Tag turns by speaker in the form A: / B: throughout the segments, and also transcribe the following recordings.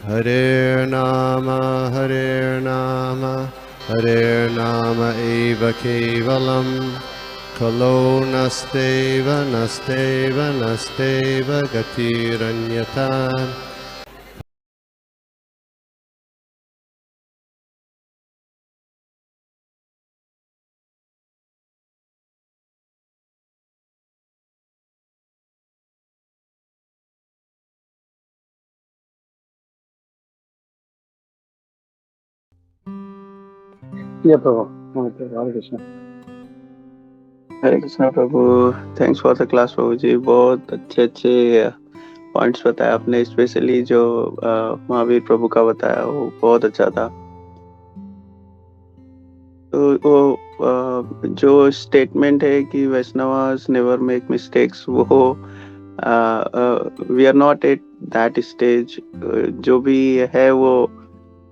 A: Hare Nama eva kevalam kalo nasteva gatiranyata.
B: Yeah, Prabhu. Okay, Hare Krishna.
C: Hare Krishna Prabhu. Thanks for the class Prabhu ji, बहुत अच्छे अच्छे points बताया आपने, specially जो महावीर प्रभु का बताया वो बहुत अच्छा था। तो वो जो स्टेटमेंट है कि वैष्णवास नेवर मेक मिस्टेक्स, वो we are not at that stage. जो भी है वो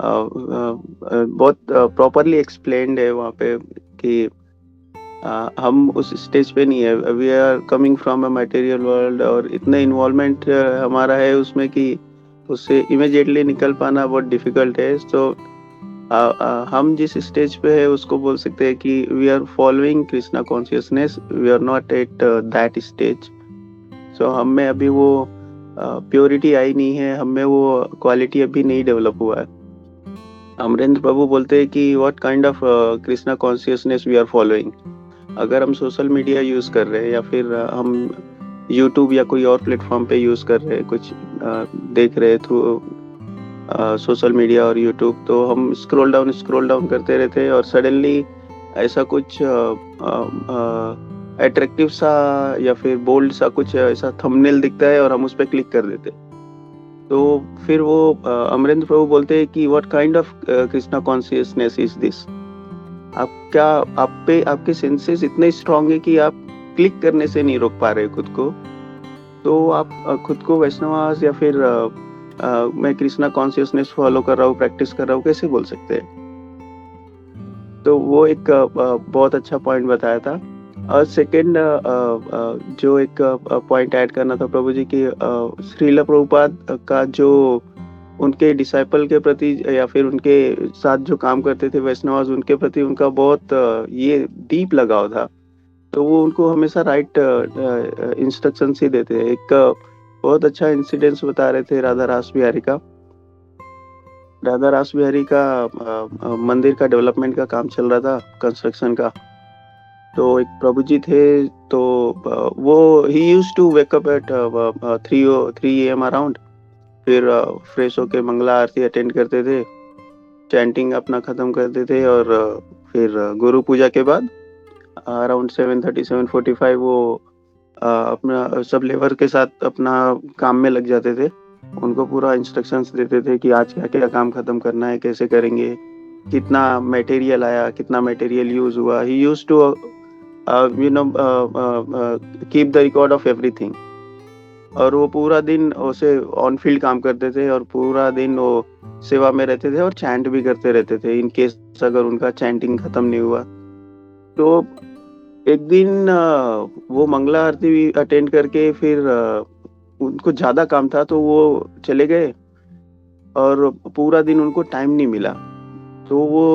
C: बहुत प्रॉपरली एक्सप्लेन्ड है वहाँ पे कि हम उस स्टेज पे नहीं है। We are coming from a material world और इतने इन्वॉल्वमेंट हमारा है उसमें कि उससे इमीडिएटली निकल पाना बहुत डिफिकल्ट है। तो हम जिस स्टेज पे है उसको बोल सकते हैं कि we are following Krishna consciousness, we are not at that stage. So हम में अभी वो प्योरिटी आई नहीं है, हम में वो क्वालिटी अभी नहीं डेवलप हुआ है। अमरेंद्र प्रभु बोलते हैं कि what kind of Krishna consciousness we are following. अगर हम सोशल मीडिया यूज कर रहे हैं या फिर हम यूट्यूब या कोई और प्लेटफॉर्म पे यूज कर रहे हैं, कुछ देख रहे हैं थ्रू सोशल मीडिया और यूट्यूब, तो हम स्क्रॉल डाउन करते रहते हैं और सडनली ऐसा कुछ अट्रैक्टिव सा या फिर बोल्ड सा कुछ ऐसा थंबनेल दिखता है और हम उस पर क्लिक कर देते हैं। तो फिर वो अमरेंद्र प्रभु बोलते हैं कि what kind of Krishna consciousness is this. आप पे आपके सेंसेस इतने स्ट्रांग है कि आप क्लिक करने से नहीं रोक पा रहे खुद को। तो आप खुद को वैष्णवास या फिर मैं कृष्णा कॉन्शियसनेस फॉलो कर रहा हूँ, प्रैक्टिस कर रहा हूँ, कैसे बोल सकते हैं? तो वो एक बहुत अच्छा पॉइंट बताया था। और सेकंड जो एक पॉइंट ऐड करना था प्रभु जी की, श्रील प्रभुपाद का जो उनके डिसाइपल के प्रति या फिर उनके साथ जो काम करते थे वैष्णवास, उनके प्रति उनका बहुत ये डीप लगाव था। तो वो उनको हमेशा राइट इंस्ट्रक्शंस ही देते हैं। एक बहुत अच्छा इंसिडेंस बता रहे थे राधा रास बिहारी का। राधा रास बिहारी का मंदिर का डेवलपमेंट का काम चल रहा था, कंस्ट्रक्शन का। तो एक प्रभु जी थे, तो वो ही used to wake up at 3 AM around, फिर फ्रेश होके मंगला आरती अटेंड करते थे, चैंटिंग अपना खत्म करते थे और फिर गुरु पूजा के बाद अराउंड 7:30 7:45 वो अपना सब लेबर के साथ अपना काम में लग जाते थे। उनको पूरा इंस्ट्रक्शंस देते थे कि आज क्या क्या काम खत्म करना है, कैसे करेंगे, कितना मटेरियल आया, कितना मटेरियल यूज हुआ। He used to keep the record of everything. और वो पूरा दिन उसे ऑन फील्ड काम करते थे और पूरा दिन वो सेवा में रहते थे और चैंट भी करते रहते थे इन केस अगर उनका चैंटिंग खत्म नहीं हुआ। तो एक दिन वो मंगला आरती भी अटेंड करके फिर उनको ज्यादा काम था तो वो चले गए और पूरा दिन उनको टाइम नहीं मिला। तो वो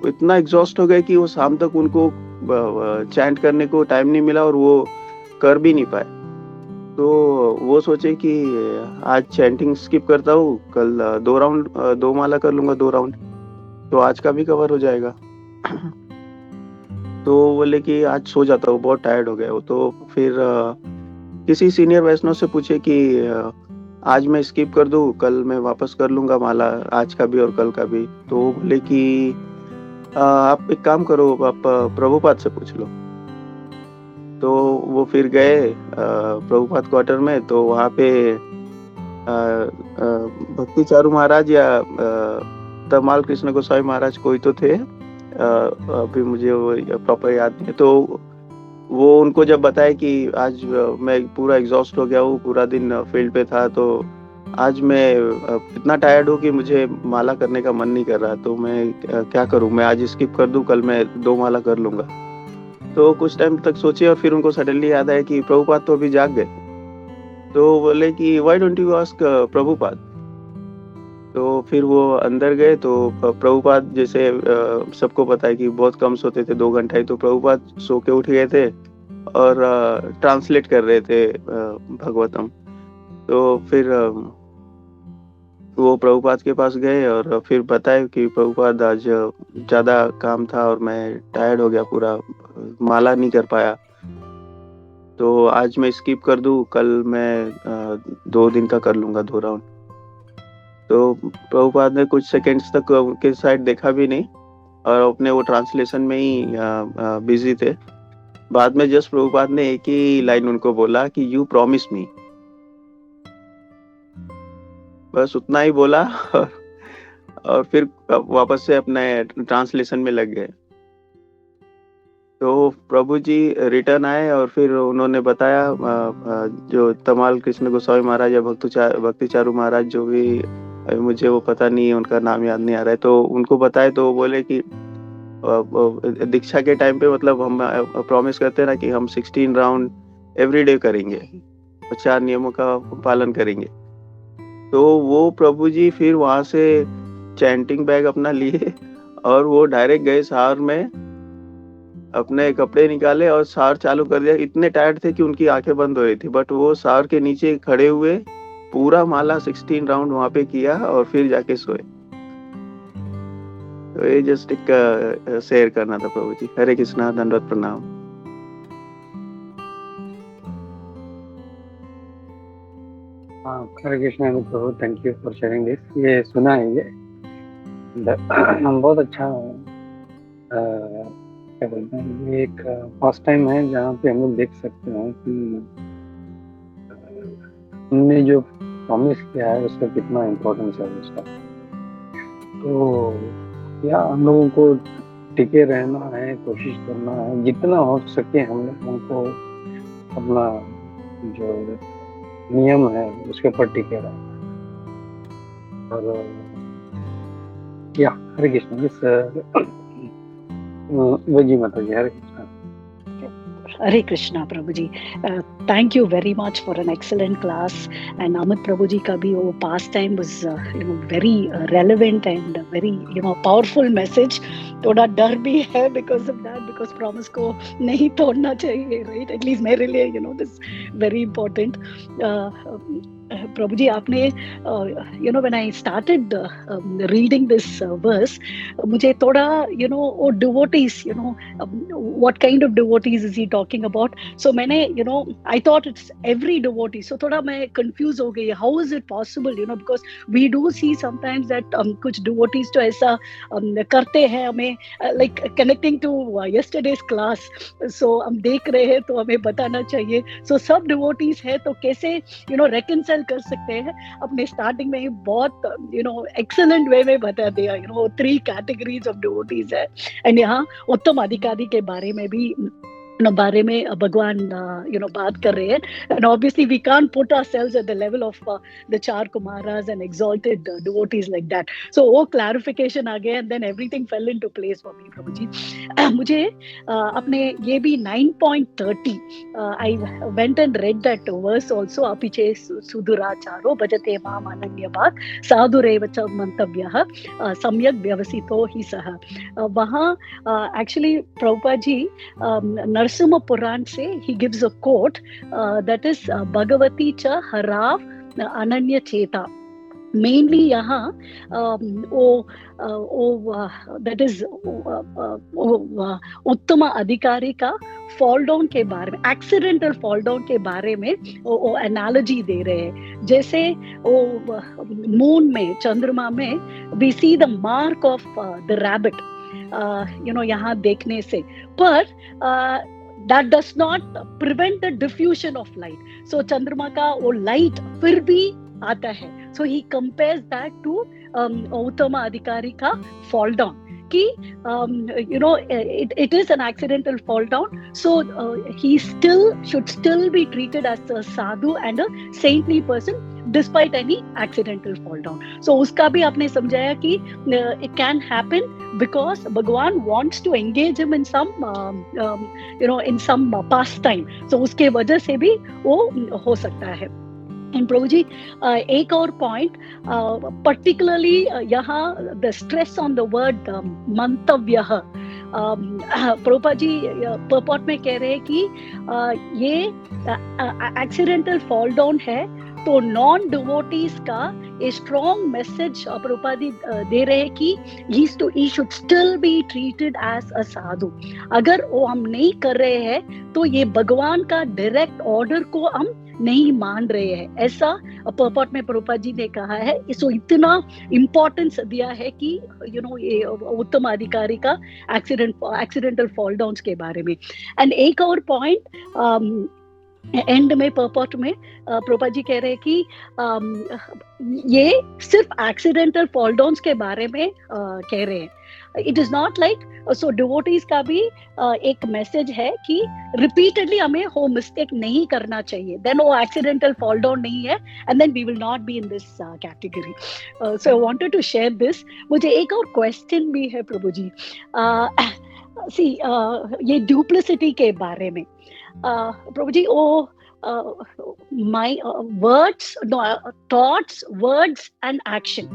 C: इतना एग्जॉस्ट हो गए कि वो शाम तक उनको चैंट करने को टाइम नहीं मिला और वो कर भी नहीं पाए। तो वो सोचे कि आज चैंटिंग स्किप करता हूँ, कल 2 माला कर लूंगा, 2 राउंड, तो आज का भी कवर हो जाएगा। तो बोले कि आज सो जाता हूँ, बहुत टायर्ड हो गया हो। तो फिर किसी सीनियर वैष्णव से पूछे कि आज मैं स्किप कर दूं, कल मैं वापस कर लूंगा माला, आज का भी और कल का भी। तो वो बोले कि आप एक काम करो, आप प्रभुपाद से पूछ लो। तो वो फिर गए प्रभुपाद क्वार्टर में। तो वहाँ पे भक्ति चारू महाराज या तमाल कृष्ण गोस्वामी महाराज कोई तो थे, अभी मुझे वो प्रॉपर याद नहीं है। तो वो उनको जब बताया कि आज मैं पूरा एग्जॉस्ट हो गया हूँ, पूरा दिन फील्ड पे था, तो आज मैं इतना टायर्ड हूँ कि मुझे माला करने का मन नहीं कर रहा, तो मैं क्या करूँ, मैं आज स्किप कर दूँ, कल मैं 2 माला कर लूंगा। तो कुछ टाइम तक सोचे और फिर उनको सडनली याद आया कि प्रभुपाद तो अभी जाग गए। तो बोले कि why don't you ask Prabhupada. तो फिर वो अंदर गए तो प्रभुपाद जैसे सबको पता है कि बहुत कम सोते थे, 2 घंटा ही, तो प्रभुपाद सो के उठ गए थे और ट्रांसलेट कर रहे थे भगवतम। तो फिर वो प्रभुपाद के पास गए और फिर बताए कि प्रभुपाद आज ज़्यादा काम था और मैं टायर्ड हो गया, पूरा माला नहीं कर पाया, तो आज मैं स्किप कर दूं, कल मैं 2 दिन का कर लूँगा 2 राउंड। तो प्रभुपाद ने कुछ सेकंड्स तक उनके साइड देखा भी नहीं और अपने वो ट्रांसलेशन में ही बिजी थे। बाद में जस्ट प्रभुपाद ने एक ही लाइन उनको बोला कि यू प्रॉमिस मी, बस उतना ही बोला और फिर वापस से अपने ट्रांसलेशन में लग गए। तो प्रभु जी रिटर्न आए और फिर उन्होंने बताया जो तमाल कृष्ण गोस्वामी महाराज या भक्ति चारू महाराज, जो भी, मुझे वो पता नहीं, उनका नाम याद नहीं आ रहा है, तो उनको बताए तो वो बोले कि दीक्षा के टाइम पे मतलब हम प्रॉमिस करते हैं ना कि हम 16 राउंड एवरी डे करेंगे और 4 नियमों का पालन करेंगे। तो वो प्रभु जी फिर वहां से चैंटिंग बैग अपना लिए और वो डायरेक्ट गए सार में, अपने कपड़े निकाले और सार चालू कर दिया। इतने टायर्ड थे कि उनकी आंखें बंद हो रही थी, बट वो सार के नीचे खड़े हुए पूरा माला 16 राउंड वहां पे किया और फिर जाके सोए। तो ये जस्ट एक शेयर करना था प्रभु जी। हरे कृष्णा, दंडवत प्रणाम।
B: हाँ, Hare Krishna Prabhu, thank you for sharing this. ये सुना है, ये बहुत अच्छा क्या बोलते हैं, ये एक फर्स्ट टाइम है जहाँ पे हम लोग देख सकते हैं कि हमने जो प्रॉमिस किया है उसका कितना इम्पोर्टेंस है उसका। तो या हम लोगों को टिके रहना है, कोशिश करना है जितना हो सके हम लोगों को अपना जो नियम है उसके ऊपर टिके रहना। और या हरे कृष्ण, जिस जी माता जी, हरे Krishna.
D: Hare Krishna Prabhu ji, thank you very much for an excellent class. And Amit Prabhu ji ka bhi wo past time was very relevant and very powerful message. थोड़ा डर भी है because of that, because promise को नहीं तोड़ना चाहिए, right? At least मेरे लिए this is very important. Prabhu ji, आपने when I started reading this verse, मुझे थोड़ा वो devotees, what kind of devotees is he talking about? So मैंने I thought it's every devotee. So थोड़ा मैं confused हो गई. How is it possible? Because we do see sometimes that कुछ devotees तो ऐसा करते हैं, हमें like connecting to yesterday's class. So हम देख रहे हैं तो हमें बताना चाहिए. So सब devotees है तो कैसे reconcile कर सकते हैं? अपने स्टार्टिंग में ही बहुत एक्सेलेंट वे में बता दिया. 3 कैटेगरीज ऑफ डिवोटीज है. एंड यहाँ उत्तम अधिकारी के बारे में भी बारे में भगवान बात कर रहे हैं. And obviously we can't put ourselves at the level of the 4 Kumaras and exalted devotees like that. So वो क्लैरिफिकेशन आ गया and then everything fell into place for me Prabhu ji. मुझे अपने ये भी 9.30 I went and read that verse also. अपीचे सुदुराचारो भजते माम अनन्यभाक् साधुरेव च मंतव्यः सम्यक् व्यवसितो हि सः. वहाँ एक्चुअली प्रभुपाद जी नरसिम्हा पुराण से he gives a quote that is Bhagwati च हराव अनन्य चेता. मेनली यहाँ that is उत्तम अधिकारी का फॉल डाउन के बारे में, एक्सीडेंटल फॉल डाउन के बारे में वो एनालॉजी दे रहे हैं. जैसे मून में, चंद्रमा में we see the mark of the rabbit, यहाँ देखने से, पर that does not prevent the diffusion of light. So चंद्रमा का वो लाइट फिर भी आता है. So he compares that to उत्तम अधिकारी का fall down कि it is an accidental fall down. So he should still be treated as a sadhu and a saintly person despite any accidental fall down. So उसका भी आपने समझाया कि it can happen because Bhagwan wants to engage him in some in some pastime. So उसके वजह से भी वो हो सकता है. एंड प्रभु जी एक और पॉइंट पर्टिकुलरली यहाँ the stress on the word मंतव्य, प्रभुपा जी पर्पॉट में कह रहे हैं कि ये एक्सीडेंटल फॉल डाउन है, तो नॉन डिवोटीज का a strong message Prabhupada ji दे रहे हैं कि he should still be treated as a साधु। अगर वो हम नहीं कर रहे हैं तो ये भगवान का डायरेक्ट ऑर्डर को हम नहीं मान रहे हैं, ऐसा पर्पॉट में प्रभुपाद जी ने कहा है। इसको इतना इम्पोर्टेंस दिया है कि ये उत्तम अधिकारी का एक्सीडेंटल फॉल डाउन के बारे में। एंड एक और पॉइंट एंड में पर्पॉट में प्रभुपाद जी कह रहे हैं कि ये सिर्फ एक्सीडेंटल फॉल डाउन के बारे में कह रहे हैं। It is not like, so devotees का भी एक मैसेज है कि रिपीटेडली हमें वो मिस्टेक नहीं करना चाहिए, देन वो एक्सीडेंटल फॉल डाउन नहीं है, and then we will not be in this category. So I wanted to share this. मुझे एक और क्वेश्चन भी है प्रभु जी, ये डुप्लिसिटी के बारे में। प्रभु जी वो my words, thoughts, words and action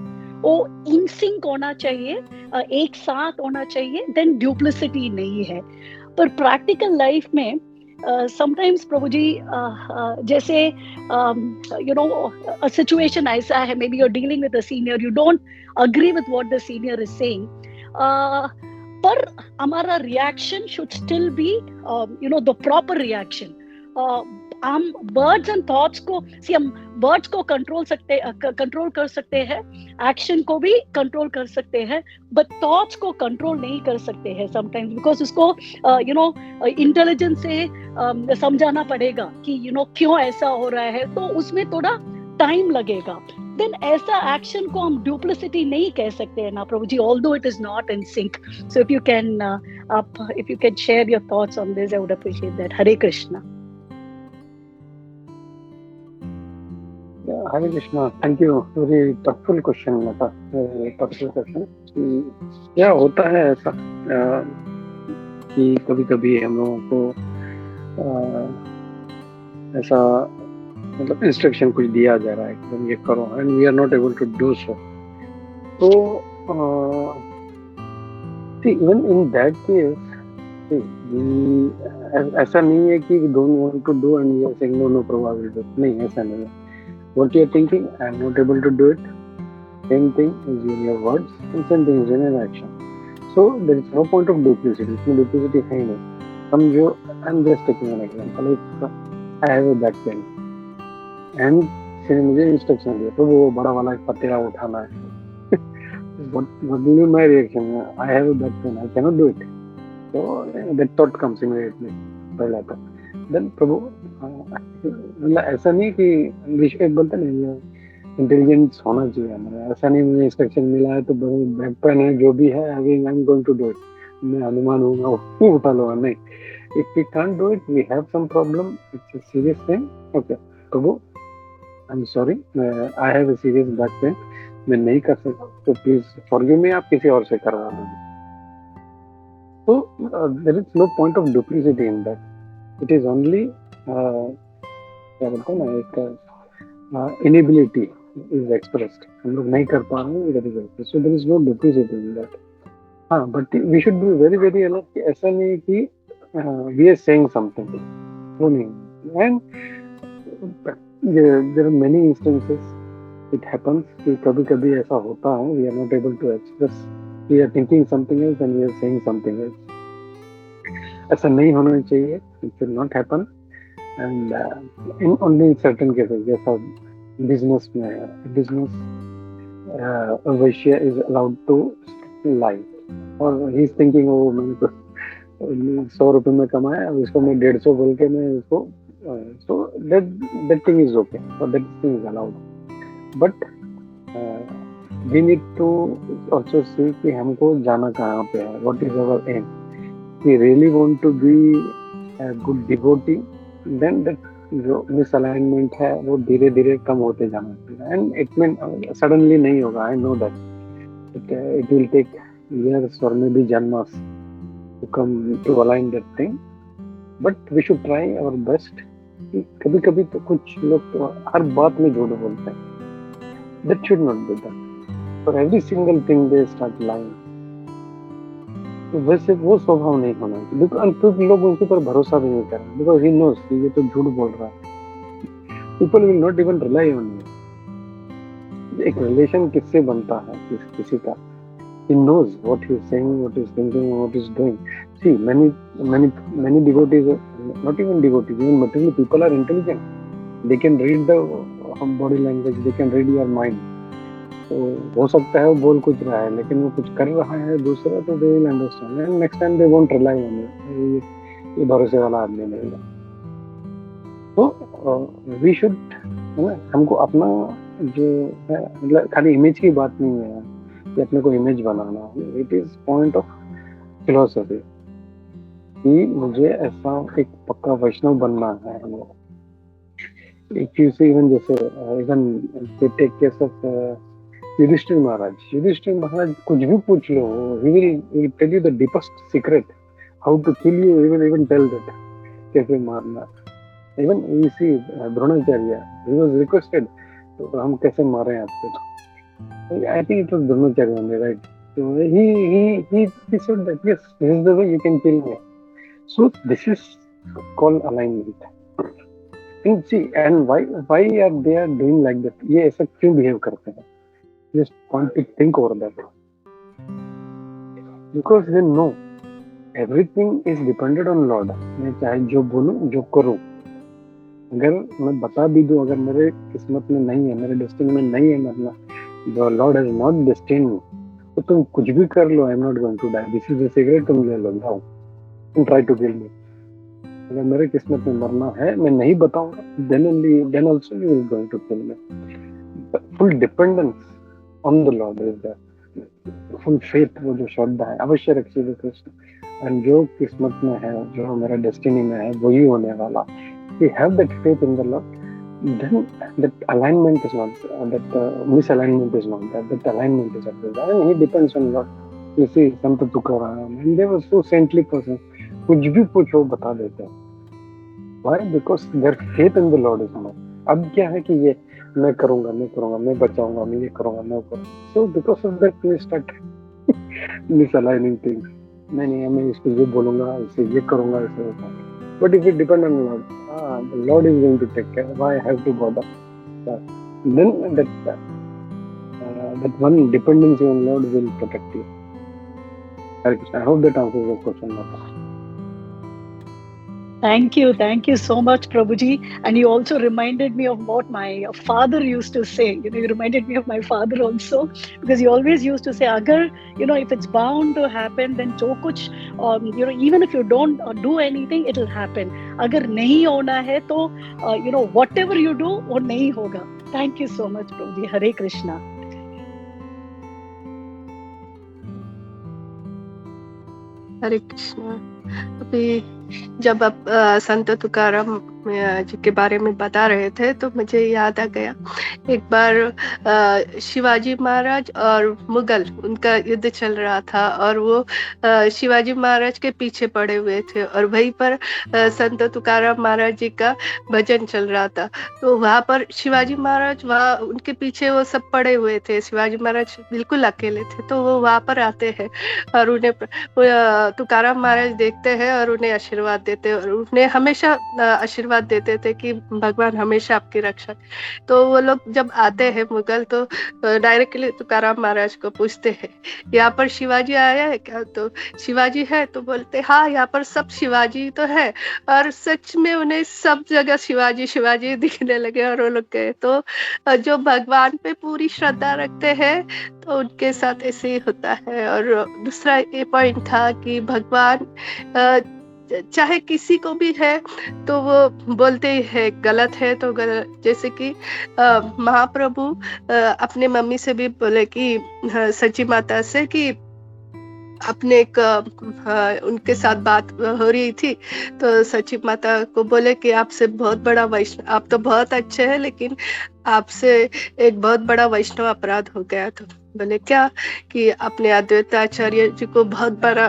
D: वो इन सिंक होना चाहिए, एक साथ होना चाहिए, देन डुप्लिसिटी नहीं है। पर प्रैक्टिकल लाइफ में समटाइम्स प्रभु जी जैसे सिचुएशन ऐसा है, maybe you are dealing with a senior, you don't agree with what the senior is saying, पर हमारा reaction should still be the proper reaction. हम वर्ड्स एंड थॉट्स को हम वर्ड्स को कंट्रोल कर सकते हैं, एक्शन को भी कंट्रोल कर सकते हैं, बट थॉट्स को कंट्रोल नहीं कर सकते हैं समटाइम्स, बिकॉज उसको इंटेलिजेंस से समझाना पड़ेगा कि क्यों ऐसा हो रहा है, तो उसमें थोड़ा टाइम लगेगा। देन ऐसा एक्शन को हम डुप्लिसिटी नहीं कह सकते हैं ना Prabhu ji, although it is not in sync. So if you can share your thoughts on this, I would appreciate that. Hare Krishna.
B: Hare Krishna, thank you. Very thoughtful question, Lata. Thoughtful question. क्या होता है ऐसा कि कभी-कभी हम लोगों को ऐसा मतलब इंस्ट्रक्शन कुछ दिया जा रहा है कि तुम ये करो, and we are not able to do so. तो इवन इन दैट केस ऐसा नहीं है कि we don't want to do and we are saying no प्रभु आई विल डू, नहीं, ऐसा नहीं है। What you are thinking, I am not able to do it. Same thing is in your words, and same thing is in your action. So there is no point of duplicity. इसमें duplicity है ही नहीं। समझो, I am just taking an example. If I have a back pain, and किसी ने मुझे instruction दिया, तो वो बड़ा वाला पतेला उठाना है। What will be my reaction? I have a back pain. I cannot do it. So that thought comes immediately. पहला तो देन प्रभु मतलब ऐसा नहीं कि एक बोलते नहीं इंटेलिजेंस होना चाहिए हमारा, ऐसा नहीं मुझे इंस्ट्रक्शन मिला है तो बैक पेन है जो भी है I am going to do it, मैं हनुमान हूँ वो उठा लूँगा, नहीं। If we can't do it, we have some problem, it's a serious thing, okay प्रभु I am sorry, I have a serious back pain, मैं नहीं कर सकता, तो प्लीज फॉरगिव मी, आप किसी और से करवा दीजिए। तो there is no point of duplicity in that, it is only क्या बोलते हैं ना, एक इनेबिलिटी इज एक्सप्रेस्ड, हम लोग नहीं कर पा रहे हैं, that is expressed, so there is no duplicity in that. हाँ, but we should be very very alert कि ऐसा नहीं कि वी आर सेइंग समथिंग, वो नहीं। And there are many instances it happens कि कभी-कभी ऐसा होता है, we are not able to express, we are thinking something else and we are saying something else. ऐसा नहीं होना चाहिए, it should not happen. And in only certain cases, जैसा बिजनेस में, business Vaishya is allowed to lie, और he is thinking ओ मैंने तो 100 रुपए में कमाया, अब इसको मैं 150 बोल के मैं इसको, so that thing is okay, और that thing is allowed, but we need to also see कि हमको जाना कहाँ पे है, what is our aim, we really want to be a good devotee, then that जो misalignment है वो धीरे धीरे कम होते जाना चाहिए, and it may suddenly नहीं होगा, I know that it will take years or maybe janmas to come to align that thing, but we should try our best कभी कभी तो कुछ लोग तो हर बात में झूठ बोलते हैं. That should not be done. For every single thing they start lying. तो वैसे वो स्वभाव नहीं होना चाहिए. बिकॉज लोग उनके ऊपर भरोसा भी नहीं करेंगे. बिकॉज he knows कि ये तो झूठ बोल रहा है. People will not even rely on you. एक रिलेशन किससे बनता है किसी का? He knows what he is saying, what he is thinking, what he is doing. See, many devotees, not even devotees, even material people are intelligent. They can read the body language, they can read your mind. तो हो सकता है वो बोल कुछ रहा है लेकिन वो कुछ कर रहा है दूसरा, तो they will understand and next time they won't rely on you. ये भरोसे वाला आदमी नहीं है. तो we should, है ना, हमको अपना जो है, मतलब खाली इमेज की बात नहीं है कि अपने को इमेज बनाना. It is point of philosophy कि मुझे ऐसा एक पक्का वैष्णव बनना है. इफ यू सी इवन जैसे even take case of Yudhishthira Maharaj कुछ भी पूछ लो, he will tell you the deepest secret how to kill you. Even tell that कैसे मारना. Even we see Dronacharya, he was requested तो हम कैसे मारे आपको. I think it was Dronacharya only, right? So he said that yes, this is the way you can kill me. So this is called alignment. And see, and why are they doing like that? ये ऐसा क्यों behave करते हैं? Just want to think over that. Because they know everything is dependent on Lord. मैं चाहे जो बोलूं, जो करूं, अगर मैं बता भी दूं, अगर मेरे किस्मत में नहीं है, मेरे डेस्टिनी में नहीं है मरना, The Lord has not destined me, तो तुम कुछ भी कर लो, I am not going to die. This is the secret. तुम ले लो, जाओ, तुम try to kill me. अगर मेरे किस्मत में मरना है, मैं नहीं बताऊंगा, then also you will going to kill me. Full dependence on the Lord is there. Full faith, वो जो श्रद्धा है, अवश्य रखिए कृष्ण. And जो किस्मत में है, जो मेरा डेस्टिनी में है, वही होने वाला. We have that faith in the Lord. Then that alignment is not, that misalignment is not there. That alignment is there. And he depends on Lord. You see, Sant Tukaram, and they were so saintly person. कुछ भी पूछो बता देते हैं. Why? Because their faith in the Lord is not. अब क्या है कि ये मैं करूँगा, मैं बचाऊँगा, मैं ये करूँगा, मैं करूँगा. So because of that we start misaligning things. नहीं, मैं इसको ये बोलूँगा, इसे ये करूँगा, इसे वो करूँगा. But if you depend on Lord, the Lord is going to take care. Why I have to bother? Then that one dependency on Lord will protect you. Hare Krishna. I hope that answers your question, Mata.
D: Thank you so much, Prabhuji. And you also reminded me of what my father used to say. You reminded me of my father also, because he always used to say, agar, if it's bound to happen, then jo kuch, even if you don't do anything, it'll happen. Agar nahi hona hai, to, whatever you do, wo nahi hoga. Thank you so much, Prabhuji. Hare Krishna.
E: Hare Krishna. अभी जब आप संत तुकाराम जी के बारे में बता रहे थे तो मुझे याद आ गया, एक बार शिवाजी महाराज और मुगल, उनका युद्ध चल रहा था और वो शिवाजी महाराज के पीछे पड़े हुए थे और वहीं पर संत तुकाराम महाराज जी का भजन चल रहा था. तो वहाँ पर शिवाजी महाराज, वहाँ उनके पीछे वो सब पड़े हुए थे, शिवाजी महाराज बिल्कुल अकेले थे. तो वो वहाँ पर आते हैं और उन्हें तुकाराम महाराज देखते हैं और उन्हें आशीर्वाद देते हैं और उन्हें हमेशा आशीर्वाद देते थे कि भगवान हमेशा आपकी रक्षा. तो वो लोग जब आते हैं मुगल तो डायरेक्टली तुकाराम महाराज को पूछते हैं, यहाँ पर शिवाजी आया है क्या? तो शिवाजी है? तो बोलते हाँ, यहाँ पर सब शिवाजी तो है. और सच में उन्हें सब जगह शिवाजी शिवाजी दिखने लगे और वो लोग गए. तो जो भगवान पे पूरी श्रद्धा रखते हैं तो उनके साथ ऐसे ही होता है. और दूसरा ये पॉइंट था कि भगवान चाहे किसी को भी है तो वो बोलते हैं गलत है तो गलत. जैसे कि महाप्रभु अपने मम्मी से भी बोले कि सची माता से कि अपने एक उनके साथ बात हो रही थी तो सची माता को बोले कि आपसे बहुत बड़ा वैष्णव, आप तो बहुत अच्छे हैं लेकिन आपसे एक बहुत बड़ा वैष्णव अपराध हो गया। तो बोले क्या कि अपने अद्वैत आचार्य जी को बहुत बड़ा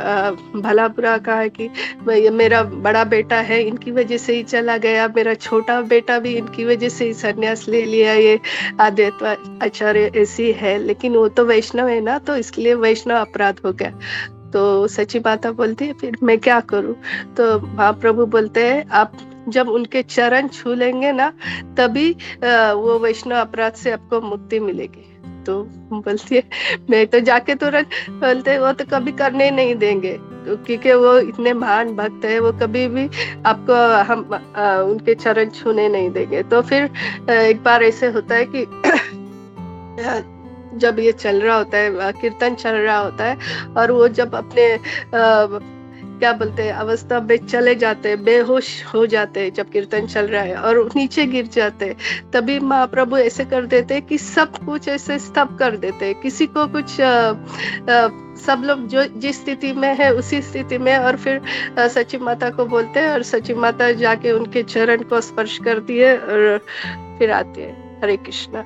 E: भला बुरा कहा कि ये मेरा बड़ा बेटा है, इनकी वजह से ही चला गया, मेरा छोटा बेटा भी इनकी वजह से ही संन्यास ले लिया, ये अद्वैत आचार्य ऐसी है, लेकिन वो तो वैष्णव है ना, तो इसलिए वैष्णव अपराध हो गया। तो सची माता बोलती है फिर मैं क्या करूं? तो महाप्रभु बोलते हैं आप जब उनके चरण छू लेंगे ना, तभी वो वैष्णव अपराध से आपको मुक्ति मिलेगी। तो बोलती है मैं तो जाके तुरंत, बोलते वो तो कभी करने नहीं देंगे, तो क्योंकि वो इतने महान भक्त है, वो कभी भी आपको हम उनके चरण छूने नहीं देंगे। तो फिर एक बार ऐसे होता है कि जब ये चल रहा होता है, कीर्तन चल रहा होता है, और वो जब अपने क्या बोलते हैं अवस्था में चले जाते हैं, बेहोश हो जाते हैं जब कीर्तन चल रहा है, और नीचे गिर जाते हैं, तभी महाप्रभु ऐसे कर देते हैं कि सब कुछ ऐसे स्तब्ध कर देते हैं, किसी को कुछ सब लोग जो जिस स्थिति में है उसी स्थिति में, और फिर सची माता को बोलते हैं, और सची माता जाके उनके चरण को स्पर्श करती है और फिर आती है। Hare Krishna.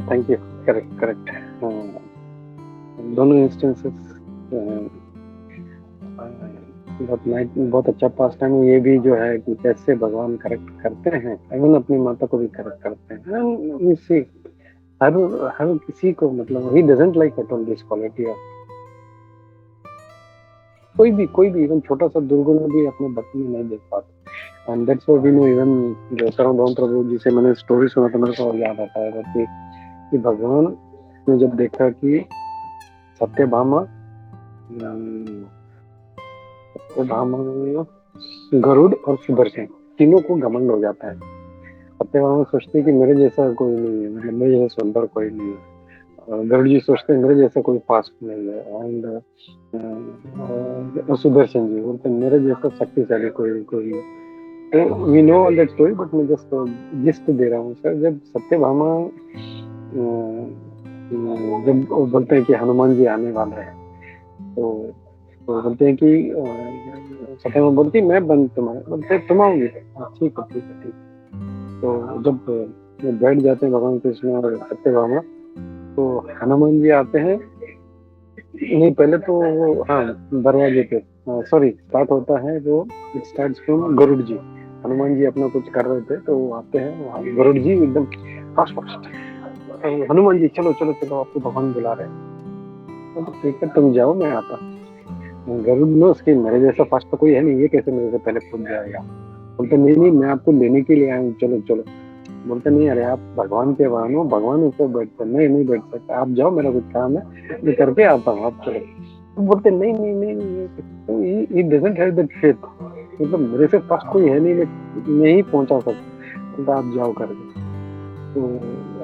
B: Thank you. Correct दोनों इंस्टेंसेस बहुत अच्छा पास टाइम। ये भी जो है कि कैसे भगवान करेक्ट करते हैं, इवन अपनी माता को भी करेक्ट करते हैं। हर किसी को, मतलब he doesn't like at all this quality of कोई भी इवन छोटा सा दुर्गुण भी अपने भक्ति में नहीं देख पाते। And that's why we know, even जो सर्वभौम प्रभु जी से मैंने स्टोरी सुना तो मेरे को याद आता है कि भगवान ने जब देखा कि सत्यभामा गरुड़ और सुदर्शन तीनों को घमंड हो जाता है। सत्यभामा सोचती कि मेरे जैसा कोई नहीं है, मतलब मेरे जैसा सुंदर कोई नहीं है। गरुड़ जी सोचते हैं मेरे जैसा कोई फास्ट नहीं है, एंड सुदर्शन जी बोलते मेरे जैसा शक्तिशाली कोई। तो we know all that story, but मैं जस्ट जिस्ट दे रहा हूँ सर। जब सत्यभामा जब वो बोलते हैं कि हनुमान जी आने वाले हैं, तो बोलते हैं कि सत्यभामा बोलती मैं बंद तुम्हारे, बोलते तुम आओगी? ठीक है। तो जब बैठ जाते हैं भगवान कृष्ण और सत्यभामा, तो हनुमान जी आते हैं। नहीं, पहले तो हाँ दरवाजे पे सॉरी स्टार्ट होता है, जो इट स्टार्ट्स फ्रॉम गरुड़ जी। हनुमान जी अपना कुछ कर रहे थे, तो वो आते हैं, गरुड़ जी एकदम फास्ट हनुमान जी चलो आपको भगवान बुला रहे हैं। तो ठीक है तुम जाओ, मैं आता। गरुड़ ने उसके मेरे जैसा फास्ट तो कोई है नहीं, ये कैसे मेरे से पहले पहुंच जाएगा? बोलते नहीं मैं आपको लेने के लिए आया हूँ, चलो। बोलते नहीं, अरे आप भगवान के वाहन हो, भगवान ऊपर बैठते, नहीं बैठ सकते, आप जाओ, मेरा कुछ काम है, मैं करके आता हूँ, आप चलो। तो बोलते नहीं, he doesn't have that faith, मतलब मेरे से फास्ट कोई है नहीं, मैं नहीं पहुंचा सकता, तो आप जाओ करके। तो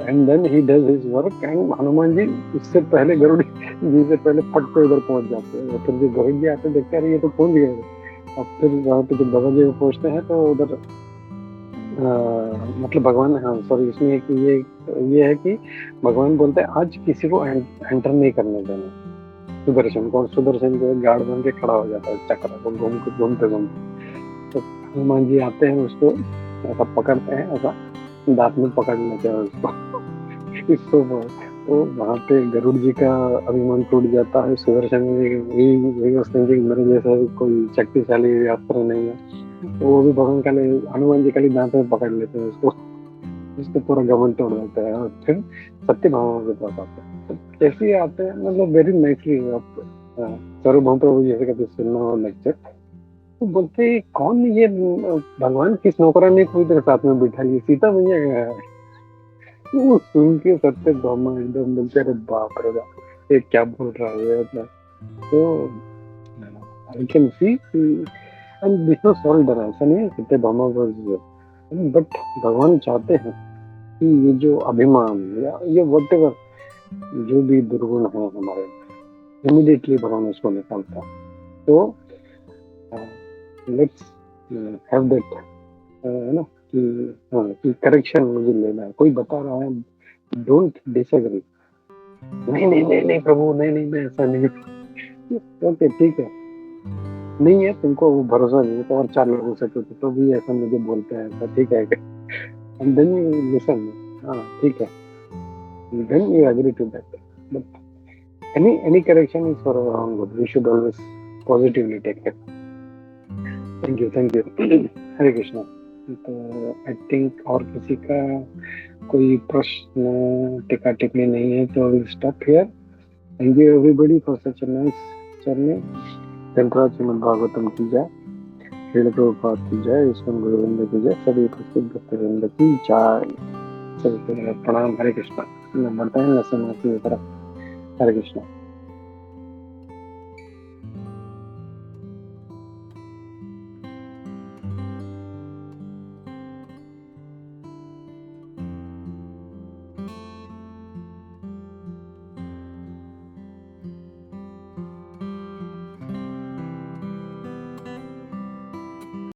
B: and then he does his work, and Hanuman ji इससे पहले गरुड़ जी से पहले फट से उधर पहुंच जाते हैं। फिर जब गरुड़ जी आते देखते हैं ये तो पहुंच गए। अब फिर वहाँ पे जब दरवाजे पे पहुंचते हैं, तो उधर मतलब भगवान, हाँ सॉरी, इसमें एक ये है कि भगवान बोलते हैं आज किसी को एंटर नहीं करने देना सुदर्शन को। सुदर्शन को गार्ड बन के खड़ा हो जाता है, चक्र को घूमते। तो हनुमान जी आते हैं, उसको ऐसा पकड़ते हैं, ऐसा दांत में पकड़ लेते हैं उसको। तो वहाँ पे गरुड़ जी का अभिमान टूट जाता है। सुदर्शन मेरे जैसा कोई शक्तिशाली अस्त्र नहीं है, तो वो भी भगवान का हनुमान जी का दांत में पकड़ लेते हैं उसको पूरा घमंड तोड़ देते हैं। और फिर सत्यभामा के पास आते हैं, तो कैसे आते हैं, मतलब वेरी नाइसली। आप सर्वभौम प्रभु जी से कभी सुनना हो लेक्चर, तो बोलते कौन ये भगवान किस नौकरानी को इधर साथ में बिठा लिए, सीता मैया गया है। वो सुन के सत्यभामा एकदम बोलते अरे बाप रे बाप, ये क्या बोल रहा है। तो I can see and this was all done, ऐसा नहीं है सत्यभामा वाज, बट भगवान चाहते हैं कि ये जो अभिमान या ये व्हाटएवर जो भी दुर्गुण है हमारे, इमीडिएटली भगवान उसको निकालता है। तो लेट्स हैव दैट, है ना, कि करेक्शन मुझे लेना है। कोई बता रहा है, डोंट डिसएग्री। नहीं प्रभु, नहीं मैं ऐसा नहीं। ओके ठीक है, नहीं है तुमको वो भरोसा नहीं है तो और 4 लोगों से पूछो तो भी ऐसा मुझे बोलते हैं ऐसा ठीक है एंड देन यू लिसन हाँ ठीक है then you agree to that but any correction is for our own good we should always positively take it thank you हरे कृष्णा तो आई थिंक और किसी का कोई प्रश्न टिका टिप्पणी नहीं है तो will stop here thank you everybody for such a nice journey ग्रंथराज श्रीमद् भागवतम की जय श्रील प्रभुपाद की जय ईश्वर गोविंद की जय सभी उपस्थित भक्तवृंद की जय सभी को मेरा प्रणाम हरे कृष्णा बढ़ते हैं हरे कृष्णा